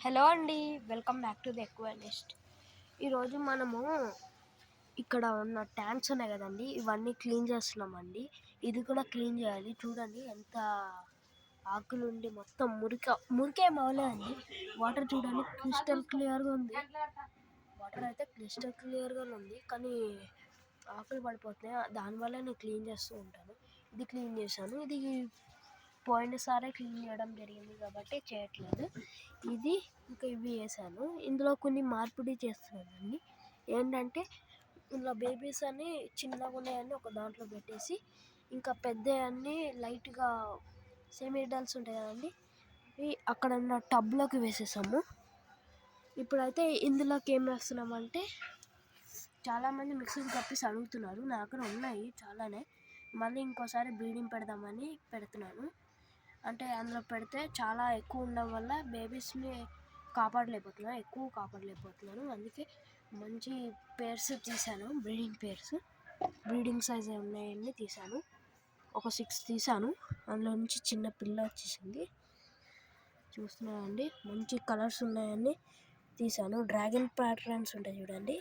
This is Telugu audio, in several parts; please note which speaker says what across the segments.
Speaker 1: హలో అండి, వెల్కమ్ బ్యాక్ టు ది ఎక్వాలిస్ట్. ఈరోజు మనము ఇక్కడ ఉన్న ట్యాంక్స్ ఉన్నాయి కదండి, ఇవన్నీ క్లీన్ చేస్తున్నామండి. ఇది కూడా క్లీన్ చేయాలి. చూడండి ఎంత ఆకులు ఉండి మొత్తం మురికే మవలేదండి. వాటర్ చూడండి క్రిస్టల్ క్లియర్గా ఉంది. వాటర్ అయితే క్రిస్టల్ క్లియర్గా ఉంది, కానీ ఆకులు పడిపోతున్నాయి. దానివల్ల నేను క్లీన్ చేస్తూ ఉంటాను. ఇది క్లీన్ చేశాను. ఇది పోయినసారే క్లీన్ చేయడం జరిగింది కాబట్టి చేయట్లేదు. ఇది ఇంకా ఇవి వేసాను. ఇందులో కొన్ని మార్పిడి చేస్తున్నానండి. ఏంటంటే ఇందులో బేబీస్ అని చిన్నగా ఉన్నాయని ఒక దాంట్లో పెట్టేసి, ఇంకా పెద్ద అన్నీ లైట్గా సెమీ డల్స్ ఉంటాయి కదండి, అక్కడ ఉన్న టబ్లోకి వేసేసాము. ఇప్పుడైతే ఇందులోకి ఏం వేస్తున్నామంటే, చాలామంది మిక్సింగ్ కప్పీస్ అడుగుతున్నారు. నా దగ్గర ఉన్నాయి చాలానే. మళ్ళీ ఇంకోసారి బ్రీడింగ్ పెడదామని పెడుతున్నాను. అంటే అందులో పెడితే చాలా ఎక్కువ ఉండడం వల్ల బేబీస్ని ఎక్కువ కాపాడలేకపోతున్నాను. అందుకే మంచి పేర్స్ తీసాను, బ్రీడింగ్ సైజ్ ఉన్నాయన్నీ తీసాను. ఒక 6 తీసాను. అందులో నుంచి చిన్న పిల్ల వచ్చేసింది. చూస్తున్నానండి, మంచి కలర్స్ ఉన్నాయన్నీ తీసాను. డ్రాగన్ ప్యాటర్న్స్ ఉంటాయి చూడండి,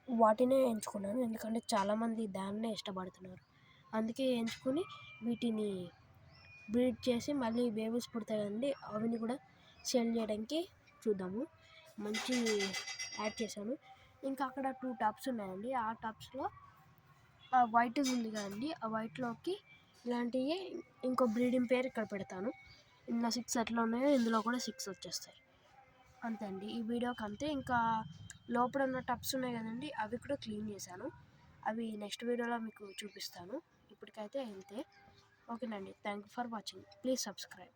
Speaker 1: వాటినే ఎంచుకున్నాను. ఎందుకంటే చాలామంది దాన్నే ఇష్టపడుతున్నారు. అందుకే ఎంచుకుని వీటిని బ్రీడ్ చేసి మళ్ళీ బేబీస్ పుడతాయి కదండి, అవిని కూడా సేల్ చేయడానికి చూద్దాము. మంచి యాడ్ చేశాను. ఇంకా అక్కడ 2 టబ్స్ ఉన్నాయండి. ఆ టబ్స్లో వైట్ ఉంది కదండి, ఆ వైట్లోకి ఇలాంటివి ఇంకో బ్రీడింగ్ పేరు ఇక్కడ పెడతాను. ఇందులో 6 ఎట్లా ఉన్నాయో ఇందులో కూడా 6 వచ్చేస్తాయి. అంతే అండి, ఈ వీడియోకి అంతే. ఇంకా లోపల ఉన్న టబ్స్ ఉన్నాయి కదండి, అవి కూడా క్లీన్ చేశాను. అవి నెక్స్ట్ వీడియోలో మీకు చూపిస్తాను. ఇప్పటికైతే అంతే. ఓకేనండి, thank you for watching. Please subscribe.